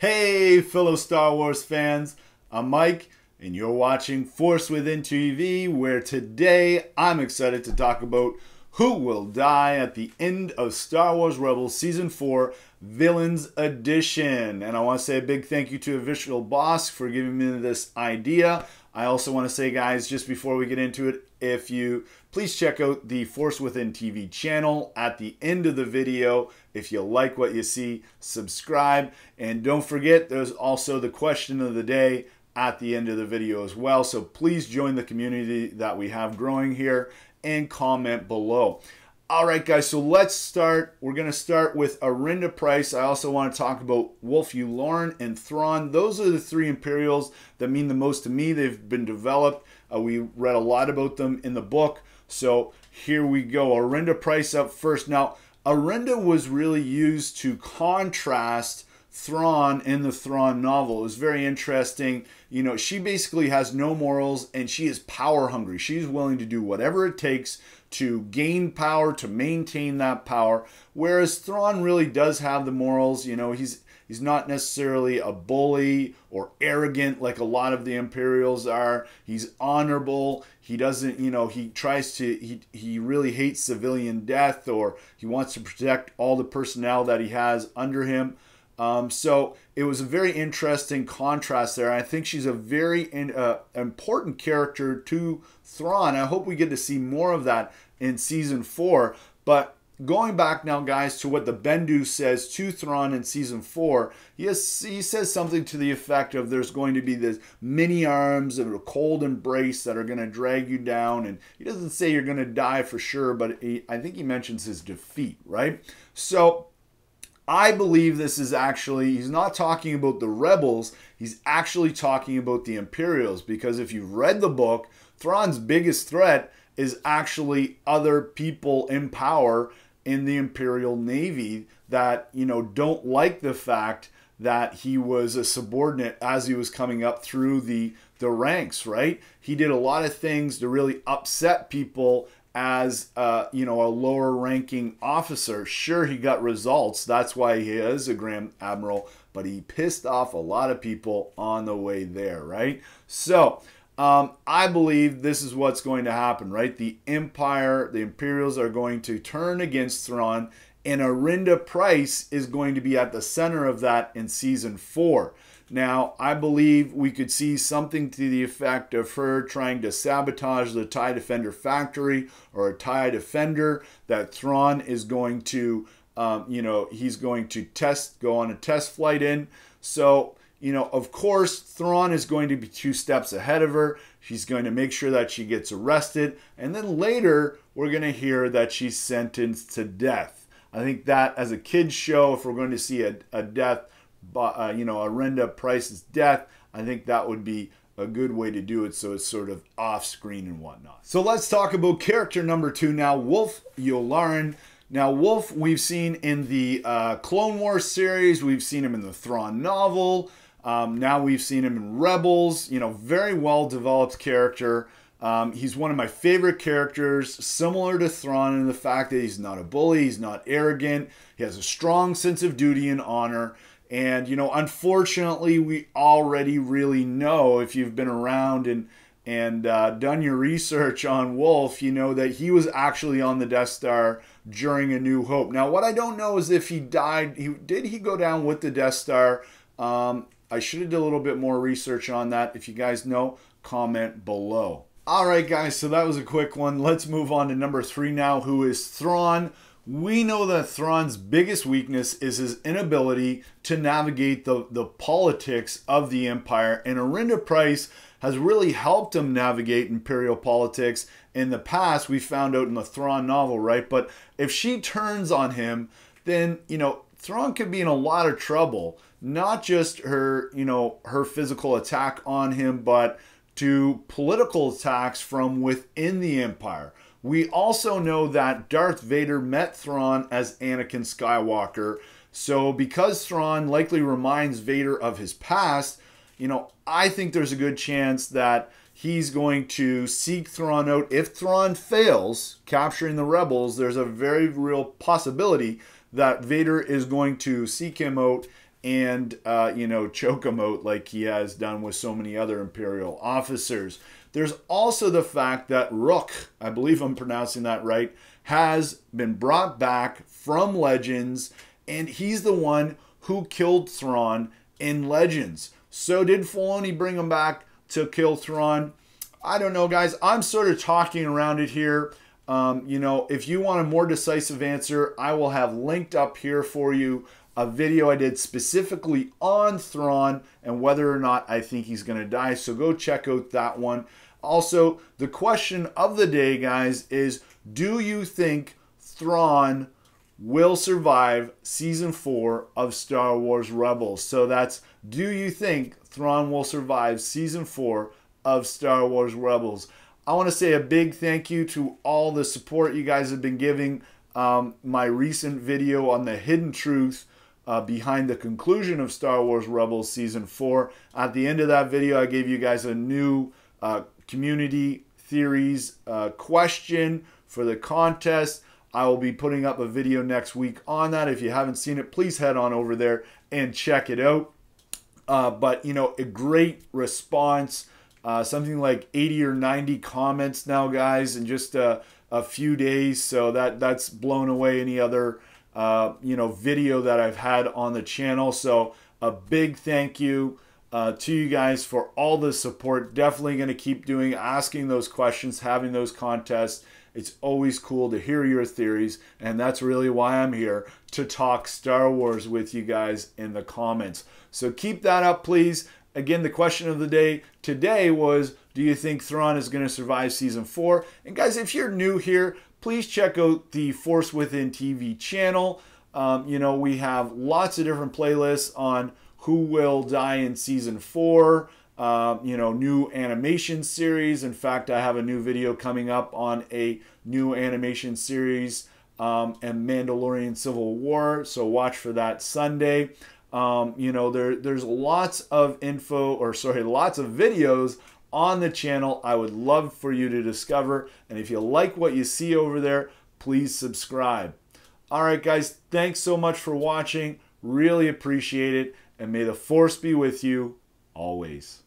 Hey, fellow Star Wars fans, I'm Mike, and you're watching Force Within TV, where today I'm excited to talk about who will die at the end of Star Wars Rebels Season 4 Villains Edition. And I want to say a big thank you to Official Bossk for giving me this idea. I also want to say, guys, just before we get into it, if you please check out the Force Within TV channel at the end of the video. If you like what you see, subscribe. And don't forget, there's also the question of the day at the end of the video as well. So please join the community that we have growing here and comment below. All right, guys, so let's start. We're going to start with Arinda Price. I also want to talk about Wolf Yularen and Thrawn. Those are the three Imperials that mean the most to me. They've been developed. We read a lot about them in the book. So here we go. Arinda Price up first. Now, Arinda was really used to contrast Thrawn in the Thrawn novel. It was very interesting. You know, she basically has no morals and she is power hungry. She's willing to do whatever it takes to gain power, to maintain that power. Whereas Thrawn really does have the morals. You know, he's not necessarily a bully or arrogant like a lot of the Imperials are. He's honorable. He doesn't, you know, he tries to, he really hates civilian death, or he wants to protect all the personnel that he has under him. So it was a very interesting contrast there. I think she's a very important character to Thrawn. I hope we get to see more of that in Season 4. But going back now, guys, to what the Bendu says to Thrawn in Season 4, he says something to the effect of there's going to be this mini arms and a cold embrace that are going to drag you down. And he doesn't say you're going to die for sure, but I think he mentions his defeat, right? So I believe this is actually, he's not talking about the rebels, he's actually talking about the Imperials, because if you've read the book, Thrawn's biggest threat is actually other people in power in the Imperial Navy that, you know, don't like the fact that he was a subordinate as he was coming up through the ranks, right? He did a lot of things to really upset people as you know, a lower ranking officer. Sure, he got results, that's why he is a Grand Admiral, but he pissed off a lot of people on the way there, right? So I believe this is what's going to happen, right? The Empire, the Imperials are going to turn against Thrawn, and Arinda Price is going to be at the center of that in Season 4. Now, I believe we could see something to the effect of her trying to sabotage the TIE Defender factory, or a TIE Defender that Thrawn is going to, you know, he's going to go on a test flight in. So, you know, of course, Thrawn is going to be 2 steps ahead of her. She's going to make sure that she gets arrested. And then later, we're going to hear that she's sentenced to death. I think that as a kid's show, if we're going to see a death, you know, Arinda Price's death, I think that would be a good way to do it, so it's sort of off screen and whatnot. So let's talk about character number 2 now, Wolf Yularen. Now, Wolf, we've seen in the Clone Wars series, we've seen him in the Thrawn novel, now we've seen him in Rebels. You know, very well developed character. He's one of my favorite characters, similar to Thrawn in the fact that he's not a bully, he's not arrogant, he has a strong sense of duty and honor. And, you know, unfortunately, we already really know, if you've been around and done your research on Wolf, you know that he was actually on the Death Star during A New Hope. Now, what I don't know is if he died, did he go down with the Death Star? I should have done a little bit more research on that. If you guys know, comment below. All right, guys, so that was a quick one. Let's move on to number 3 now, who is Thrawn. We know that Thrawn's biggest weakness is his inability to navigate the politics of the Empire, and Arinda Price has really helped him navigate Imperial politics in the past. We found out in the Thrawn novel, right? But if she turns on him, then, you know, Thrawn could be in a lot of trouble. Not just her, you know, her physical attack on him, but to political attacks from within the Empire. We also know that Darth Vader met Thrawn as Anakin Skywalker. So because Thrawn likely reminds Vader of his past, you know, I think there's a good chance that he's going to seek Thrawn out. If Thrawn fails capturing the rebels, there's a very real possibility that Vader is going to seek him out and, choke him out like he has done with so many other Imperial officers. There's also the fact that Rook, I believe I'm pronouncing that right, has been brought back from Legends, and he's the one who killed Thrawn in Legends. So did Filoni bring him back to kill Thrawn? I don't know, guys. I'm sort of talking around it here. If you want a more decisive answer, I will have linked up here for you a video I did specifically on Thrawn and whether or not I think he's going to die. So go check out that one. Also, the question of the day, guys, is do you think Thrawn will survive Season 4 of Star Wars Rebels? So that's, do you think Thrawn will survive Season 4 of Star Wars Rebels? I want to say a big thank you to all the support you guys have been giving my recent video on the hidden truth behind the conclusion of Star Wars Rebels Season 4. At the end of that video, I gave you guys a new community theories question for the contest. I will be putting up a video next week on that. If you haven't seen it, please head on over there and check it out. But, a great response. Something like 80 or 90 comments now, guys, in just a few days. So that's blown away any other, video that I've had on the channel. So a big thank you to you guys for all the support. Definitely going to keep asking those questions, having those contests. It's always cool to hear your theories, and that's really why I'm here, to talk Star Wars with you guys in the comments. So keep that up, please. Again, the question of the day today was, do you think Thrawn is going to survive Season 4? And guys, if you're new here, please check out the Force Within TV channel. We have lots of different playlists on who will die in Season 4, new animation series. In fact, I have a new video coming up on a new animation series and Mandalorian Civil War, so watch for that Sunday. There's lots of lots of videos on the channel I would love for you to discover. And if you like what you see over there, please subscribe. All right, guys, thanks so much for watching. Really appreciate it. And may the Force be with you always.